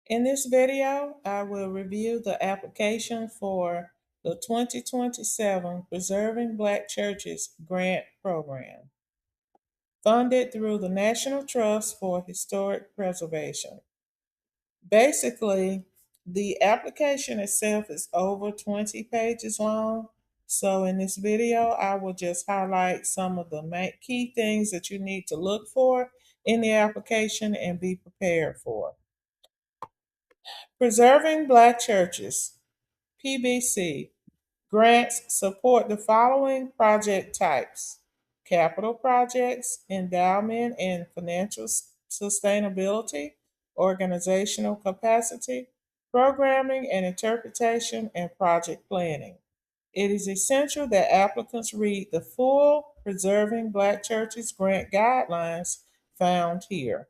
In this video, I will review the application for the 2027 Preserving Black Churches Grant Program, funded through the National Trust for Historic Preservation. Basically, the application itself is over 20 pages long. So in this video, I will just highlight some of the key things that you need to look for in the application and be prepared for. Preserving Black Churches, PBC, grants support the following project types: capital projects, endowment and financial sustainability, organizational capacity, programming and interpretation, and project planning. It is essential that applicants read the full Preserving Black Churches grant guidelines found here.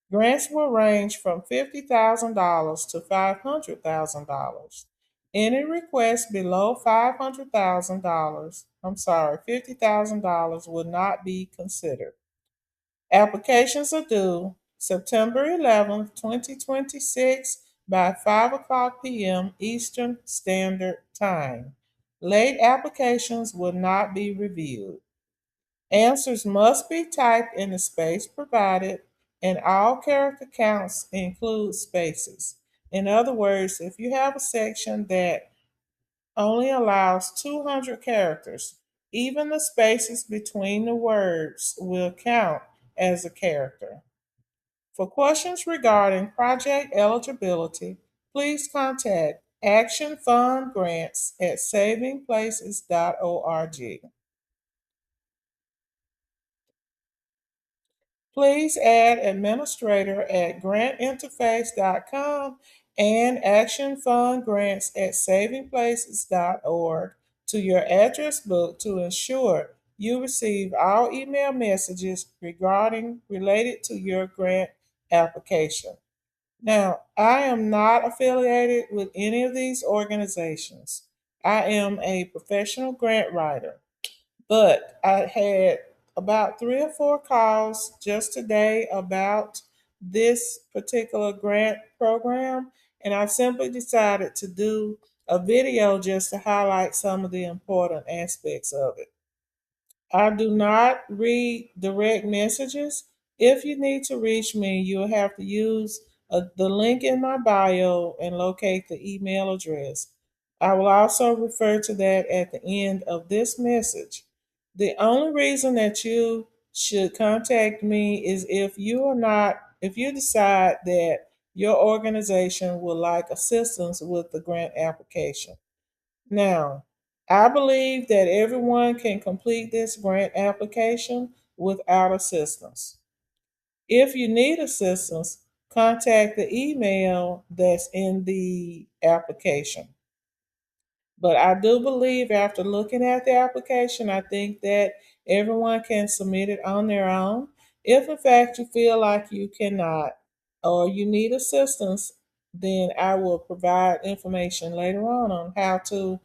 Grants will range from $50,000 to $500,000. Any request below $50,000 will not be considered. Applications are due September 11th, 2026 by 5 o'clock p.m. Eastern Standard Time. Late applications will not be reviewed. Answers must be typed in the space provided, and all character counts include spaces. In other words, if you have a section that only allows 200 characters, even the spaces between the words will count as a character. For questions regarding project eligibility, please contact actionfundgrants at savingplaces.org. Please add administrator at grantinterface.com and actionfundgrants at savingplaces.org to your address book to ensure you receive all email messages related to your grant application. Now, I am not affiliated with any of these organizations. I am a professional grant writer. But I had about 3 or 4 calls just today about this particular grant program, and I simply decided to do a video just to highlight some of the important aspects of it. I do not read direct messages. If you need to reach me, you'll have to use the link in my bio and locate the email address. I will also refer to that at the end of this message. The only reason that you should contact me is if you decide that your organization would like assistance with the grant application. Now, I believe that everyone can complete this grant application without assistance. If you need assistance, contact the email that's in the application. But I do believe after looking at the application, I think that everyone can submit it on their own. If in fact you feel like you cannot or you need assistance, then I will provide information later on how to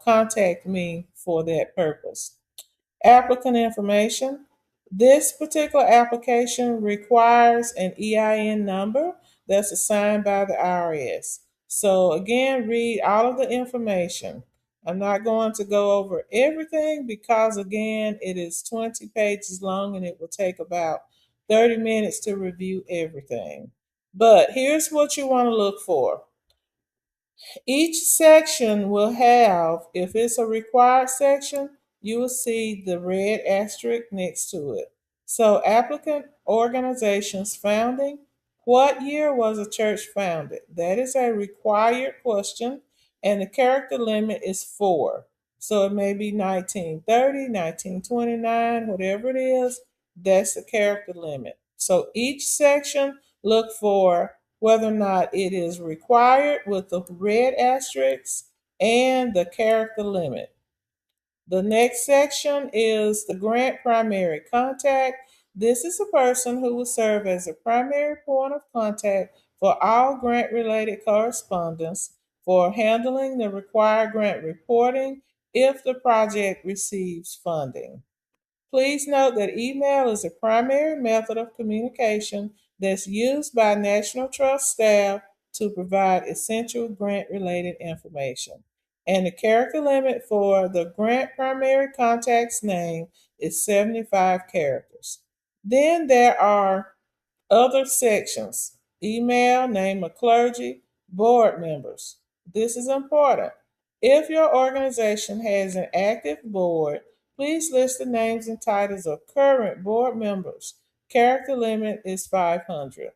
contact me for that purpose. Applicant information. This particular application requires an EIN number that's assigned by the IRS. So again, read all of the information. I'm not going to go over everything because again, it is 20 pages long and it will take about 30 minutes to review everything. But here's what you want to look for. Each section will have, if it's a required section, you will see the red asterisk next to it. So, applicant organization's founding. What year was a church founded? That is a required question, and the character limit is 4. So, it may be 1930, 1929, whatever it is, that's the character limit. So, each section, look for whether or not it is required with the red asterisk and the character limit. The next section is the grant primary contact. This is a person who will serve as a primary point of contact for all grant related correspondence for handling the required grant reporting if the project receives funding. Please note that email is a primary method of communication that's used by National Trust staff to provide essential grant related information. And the character limit for the grant primary contact's name is 75 characters. Then there are other sections: email, name of clergy, board members. This is important. If your organization has an active board, please list the names and titles of current board members. Character limit is 500.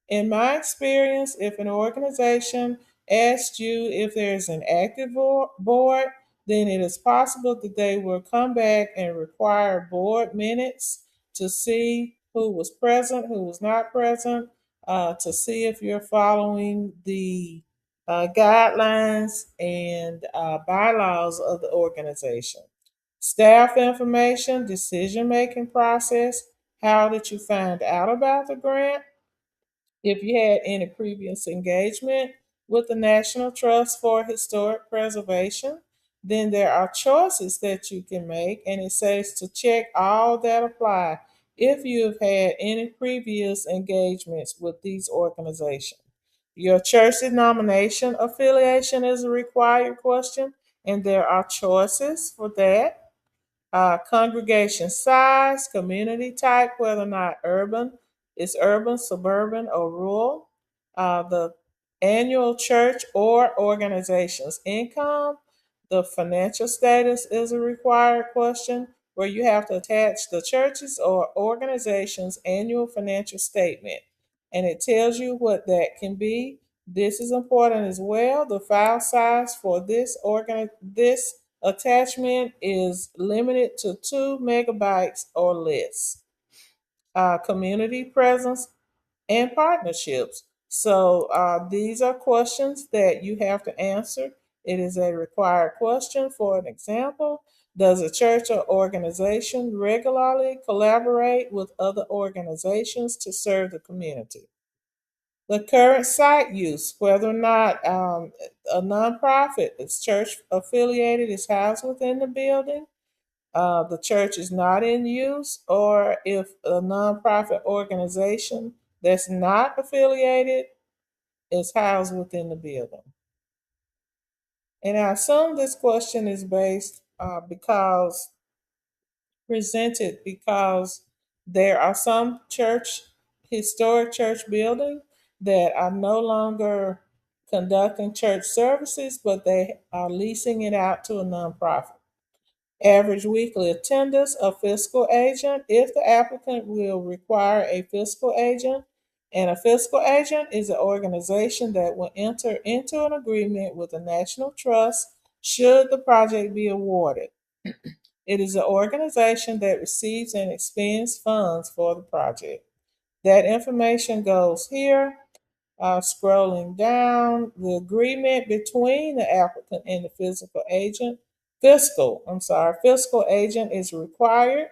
In my experience, if an organization asks you if there's an active board, then it is possible that they will come back and require board minutes to see who was present, who was not present, to see if you're following the guidelines and bylaws of the organization. Staff information, decision making process. How did you find out about the grant? If you had any previous engagement with the National Trust for Historic Preservation, then there are choices that you can make, and it says to check all that apply if you've had any previous engagements with these organizations. Your church denomination affiliation is a required question, and there are choices for that. Congregation size, community type, whether or not urban, suburban, or rural. The annual church or organization's income. The financial status is a required question where you have to attach the church's or organization's annual financial statement. And it tells you what that can be. This is important as well. The file size for this attachment is limited to 2 MB or less. Community presence and partnerships. So these are questions that you have to answer. It is a required question. For an example, does a church or organization regularly collaborate with other organizations to serve the community? The current site use, whether or not a nonprofit is church affiliated, is housed within the building, the church is not in use, or if a nonprofit organization that's not affiliated is housed within the building. And I assume this question is based because presented because there are some historic church buildings that are no longer conducting church services, but they are leasing it out to a nonprofit. Average weekly attendance of fiscal agent if the applicant will require a fiscal agent. And a fiscal agent is an organization that will enter into an agreement with the National Trust should the project be awarded. It is an organization that receives and expends funds for the project. That information goes here. Scrolling down, the agreement between the applicant and the fiscal agent is required.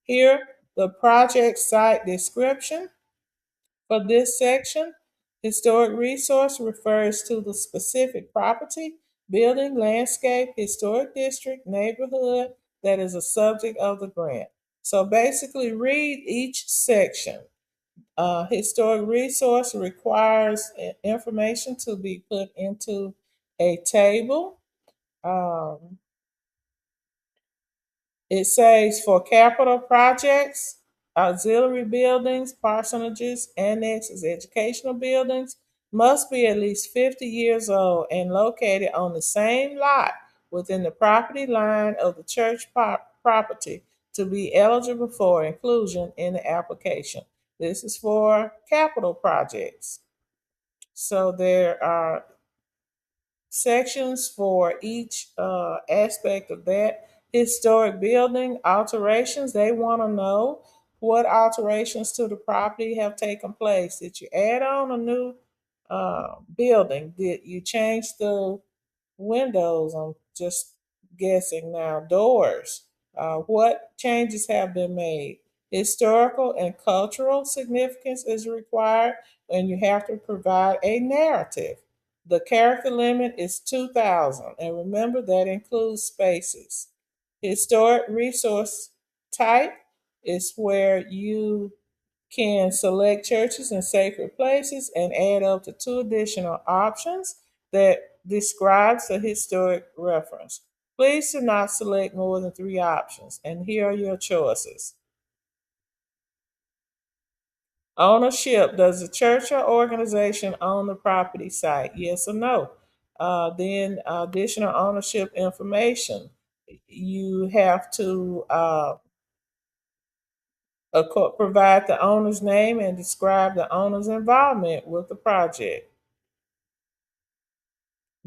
Here, the project site description. For this section, historic resource refers to the specific property, building, landscape, historic district, neighborhood that is a subject of the grant. So basically, read each section. Historic resource requires information to be put into a table. Um, It says for capital projects, auxiliary buildings, parsonages, annexes, educational buildings must be at least 50 years old and located on the same lot within the property line of the church property to be eligible for inclusion in the application. This is for capital projects. So there are sections for each aspect of that. Historic building alterations, they want to know what alterations to the property have taken place. Did you add on a new building? Did you change the windows? I'm just guessing now. Doors. What changes have been made? Historical and cultural significance is required, and you have to provide a narrative. The character limit is 2,000, and remember that includes spaces. Historic resource type is where you can select churches and sacred places and add up to two additional options that describes the historic reference. Please do not select more than three options, and here are your choices. Ownership. Does the church or organization own the property site? Yes or no? Then additional ownership information. You have to provide the owner's name and describe the owner's involvement with the project.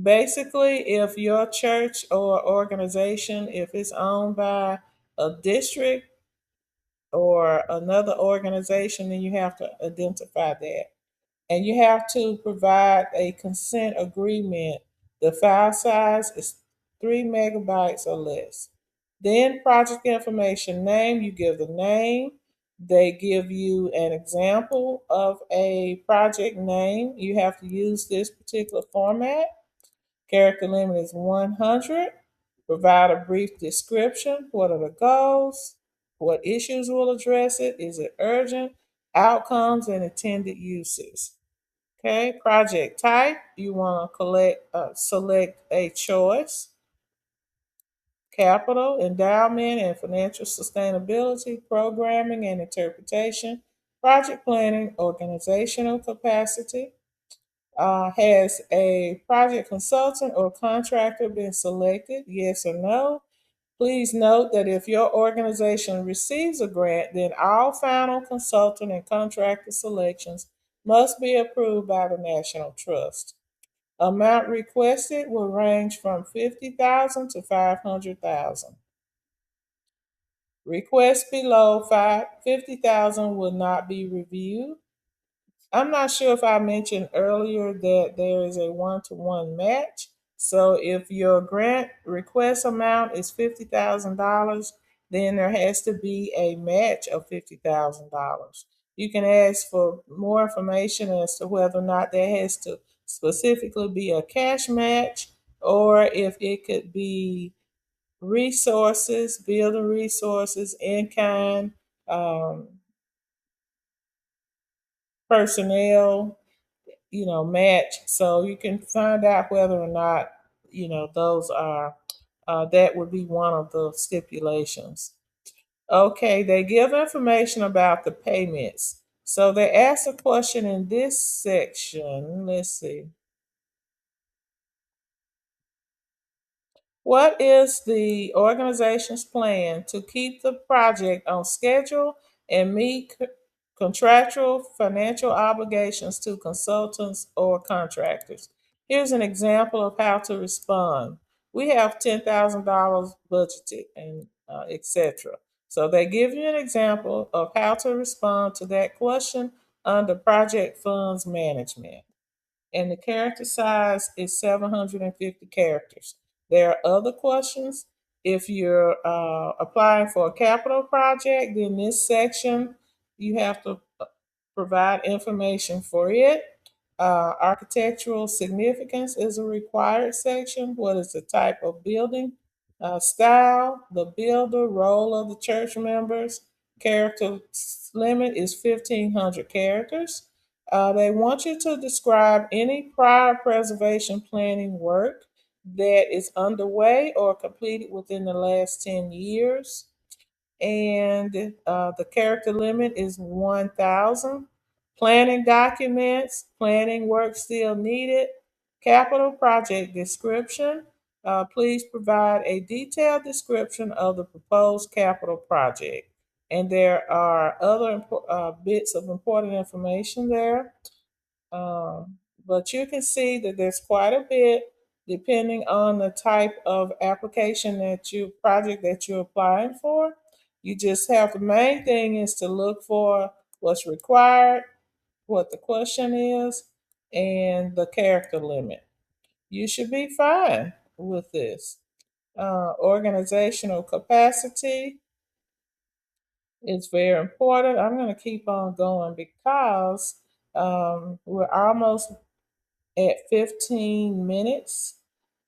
Basically, if your church or organization, if it's owned by a district or another organization, then you have to identify that. And you have to provide a consent agreement. The file size is 3 megabytes or less. Then project information name, you give the name. They give you an example of a project name. You have to use this particular format. Character limit is 100. Provide a brief description. What are the goals? What issues will address it? Is it urgent? Outcomes and intended uses. Okay, project type, you want to select a choice. Capital, endowment, and financial sustainability, programming and interpretation, project planning, organizational capacity. Has a project consultant or contractor been selected? Yes or no? Please note that if your organization receives a grant, then all final consultant and contractor selections must be approved by the National Trust. Amount requested will range from 50,000 to 500,000. Requests below 50,000 will not be reviewed. I'm not sure if I mentioned earlier that there is a one-to-one match. So if your grant request amount is $50,000, then there has to be a match of $50,000. You can ask for more information as to whether or not there has to specifically be a cash match or if it could be resources, building resources, in kind, um, personnel, match. So you can find out whether or not, those are, that would be one of the stipulations. Okay, they give information about the payments. So they ask a question in this section. Let's see. What is the organization's plan to keep the project on schedule and meet contractual financial obligations to consultants or contractors? Here's an example of how to respond. We have $10,000 budgeted and etc. So they give you an example of how to respond to that question under project funds management, and the character size is 750 characters. There are other questions. If you're applying for a capital project, then this section you have to provide information for it. Architectural significance is a required section. What is the type of building? Style, the builder, role of the church members. Character limit is 1,500 characters. They want you to describe any prior preservation planning work that is underway or completed within the last 10 years. And the character limit is 1,000. Planning documents, planning work still needed. Capital project description. Please provide a detailed description of the proposed capital project. And there are other bits of important information there. But you can see that there's quite a bit depending on the type of application project that you're applying for. You just have, the main thing is to look for what's required, what the question is, and the character limit. You should be fine with this. Organizational capacity is very important. I'm going to keep on going because we're almost at 15 minutes.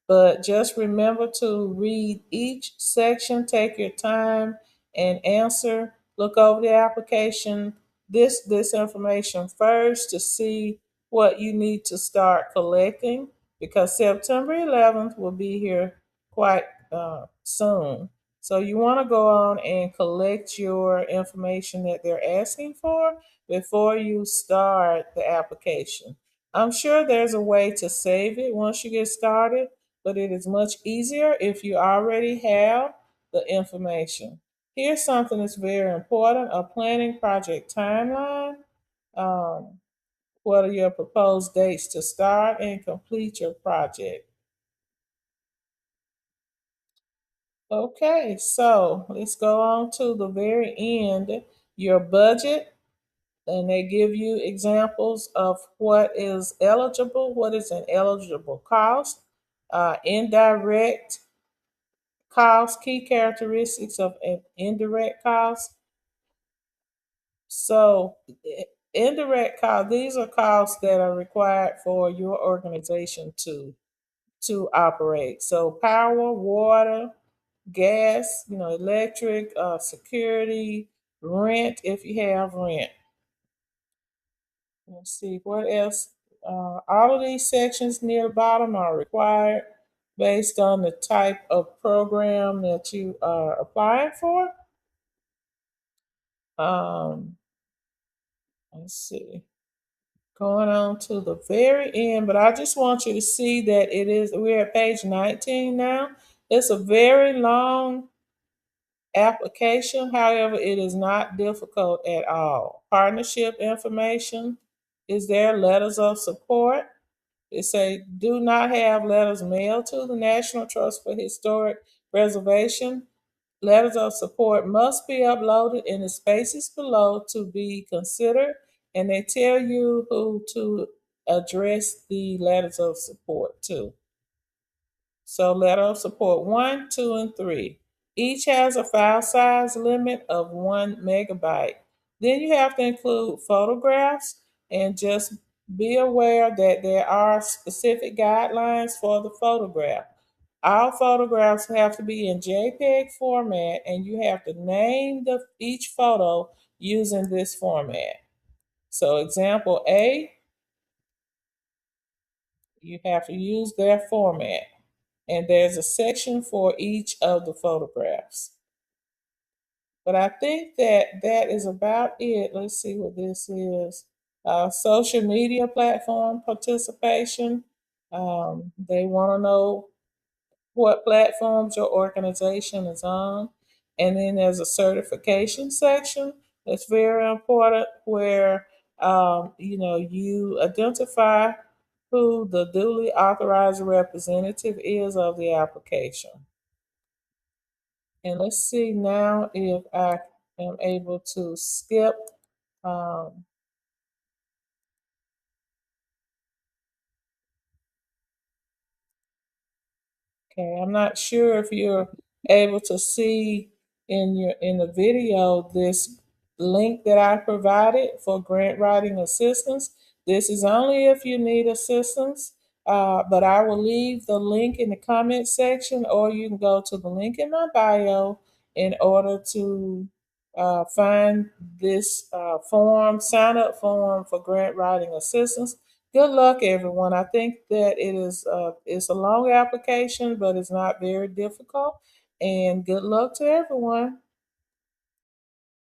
But just remember to read each section, take your time and answer. Look over the application, this information first to see what you need to start collecting, because September 11th will be here quite soon. So you want to go on and collect your information that they're asking for before you start the application. I'm sure there's a way to save it once you get started, but it is much easier if you already have the information. Here's something that's very important: a planning project timeline. Um, what are your proposed dates to start and complete your project? Okay, so let's go on to the very end, your budget, and they give you examples of what is eligible, what is an eligible cost, indirect cost, key characteristics of an indirect cost. So, indirect costs, these are costs that are required for your organization to operate. So, power, water, gas, electric, security, rent if you have rent. Let's see what else. All of these sections near the bottom are required based on the type of program that you are applying for. Um, let's see. Going on to the very end, but I just want you to see that we're at page 19 now. It's a very long application. However, it is not difficult at all. Partnership information is there, letters of support. It say do not have letters mailed to the National Trust for Historic Preservation. Letters of support must be uploaded in the spaces below to be considered, and they tell you who to address the letters of support to. So letter of support 1, 2, and 3. Each has a file size limit of 1 MB. Then you have to include photographs, and just be aware that there are specific guidelines for the photograph. All photographs have to be in JPEG format, and you have to name each photo using this format. So example A, you have to use their format, and there's a section for each of the photographs. But I think that that is about it. Let's see what this is. Social media platform participation. They want to know what platforms your organization is on. And then there's a certification section that's very important, where you identify who the duly authorized representative is of the application. And let's see now if I am able to skip. Um, okay, I'm not sure if you're able to see in the video this link that I provided for grant writing assistance. This is only if you need assistance, but I will leave the link in the comment section, or you can go to the link in my bio in order to find this sign up form for grant writing assistance. Good luck, everyone. I think that it's a long application, but it's not very difficult. And good luck to everyone.